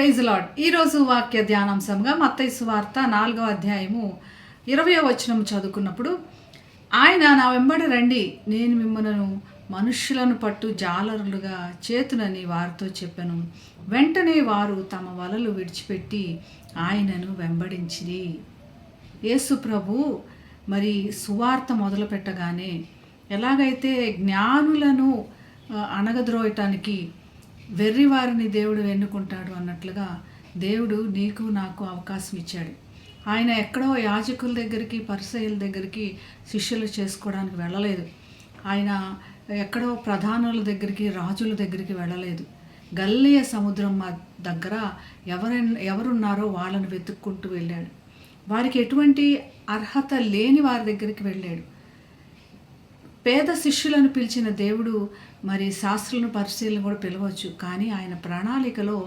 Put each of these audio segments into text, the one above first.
Praise lord. ఈరోజు వాక్య ధ్యానాంశంగా మత్తయి సువార్త 4వ అధ్యాయము 20వ వచనం చదువుకున్నప్పుడు, ఆయన నా వెంబడి రండి, నేను మిమ్మలను మనుష్యులను పట్టు జాలరులుగా చేతునని వారితో చెప్పాను. వెంటనే వారు తమ వలలు విడిచిపెట్టి ఆయనను వెంబడించిరి. యేసు ప్రభు మరి సువార్త మొదలు పెట్టగానే ఎలాగైతే జ్ఞానులను అణగద్రోయటానికి వెర్రివారిని దేవుడు ఎన్నుకుంటాడు అన్నట్లుగా దేవుడు నీకు నాకు అవకాశం ఇచ్చాడు. ఆయన ఎక్కడో యాజకుల దగ్గరికి, పరిసయ్యుల దగ్గరికి శిష్యులు చేసుకోవడానికి వెళ్ళలేదు. ఆయన ఎక్కడో ప్రధానుల దగ్గరికి, రాజుల దగ్గరికి వెళ్ళలేదు. గల్లియ సముద్రం దగ్గర ఎవరున్నారో వాళ్ళని వెతుక్కుంటూ వెళ్ళాడు. వారికి ఎటువంటి అర్హత లేని వారి దగ్గరికి వెళ్ళాడు. పేద శిష్యులను పిలిచిన దేవుడు మరి శాస్త్రులను, పరిశీలన కూడా పిలవచ్చు. కానీ ఆయన ప్రణాళికలో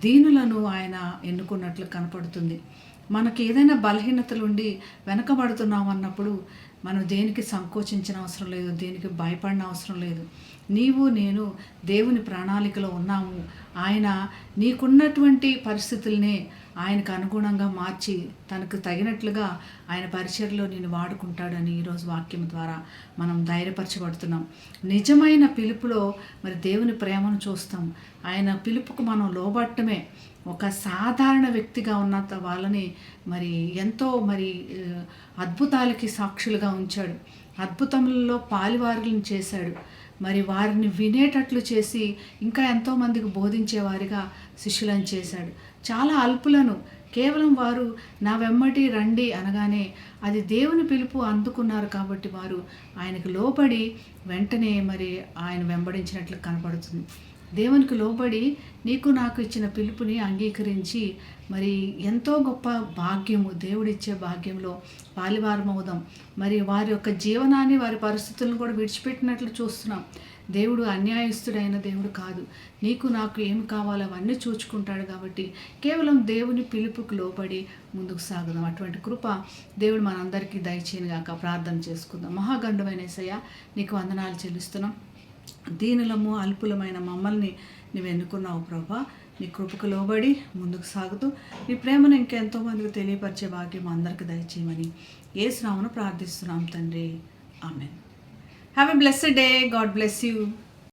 దీనులను ఆయన ఎన్నుకున్నట్లు కనపడుతుంది. మనకి ఏదైనా బలహీనతలుండి వెనకబడుతున్నాం అన్నప్పుడు మనం దేనికి సంకోచించిన అవసరం లేదు, దేనికి భయపడిన అవసరం లేదు. నీవు నేను దేవుని ప్రణాళికలో ఉన్నాము. ఆయన నీకున్నటువంటి పరిస్థితుల్నే ఆయనకు అనుగుణంగా మార్చి తనకు తగినట్లుగా ఆయన పరిచర్లో నేను వాడుకుంటాడని ఈరోజు వాక్యం ద్వారా మనం ధైర్యపరచబడుతున్నాం. నిజమైన పిలుపులో మరి దేవుని ప్రేమను చూస్తాం. ఆయన పిలుపుకు మనం లోబట్టమే. ఒక సాధారణ వ్యక్తిగా ఉన్న వాళ్ళని మరి ఎంతో మరి అద్భుతాలకి సాక్షులుగా ఉంచాడు. అద్భుతములలో పాలివారులను చేశాడు. మరి వారిని వినేటట్లు చేసి ఇంకా ఎంతోమందికి బోధించేవారిగా శిష్యులను చేశాడు. చాలా అల్పులను కేవలం వారు నా వెంబడి రండి అనగానే అది దేవుని పిలుపు అందుకున్నారు కాబట్టి వారు ఆయనకు లోబడి వెంటనే మరి ఆయన వెంబడించినట్లు కనపడుతుంది. దేవునికి లోబడి నీకు నాకు ఇచ్చిన పిలుపుని అంగీకరించి మరి ఎంతో గొప్ప భాగ్యము, దేవుడిచ్చే భాగ్యంలో పాలివారమవుదాం. మరి వారి యొక్క జీవనాన్ని, వారి పరిస్థితులను కూడా విడిచిపెట్టినట్లు చూస్తున్నాం. దేవుడు అన్యాయస్తుడైన దేవుడు కాదు. నీకు నాకు ఏమి కావాలో అవన్నీ చూచుకుంటాడు. కాబట్టి కేవలం దేవుని పిలుపుకు లోబడి ముందుకు సాగుదాం. అటువంటి కృప దేవుడు మనందరికీ దయచేయనుగాక. ప్రార్థన చేసుకుందాం. మహాగండమైన యేసయ్య, నీకు వందనాలు చెల్లిస్తున్నాం. దీనులము, అల్పులమైన మమ్మల్ని నువ్వు ఎన్నుకున్నావు ప్రభా. నీ కృపకు లోబడి ముందుకు సాగుతూ నీ ప్రేమను ఇంకెంతో మందికి తెలియపరిచే భాగ్యం అందరికీ దయచేయమని యేసు నామమున ప్రార్థిస్తున్నాం తండ్రి. ఆమేన్. Have a blessed day. God bless you.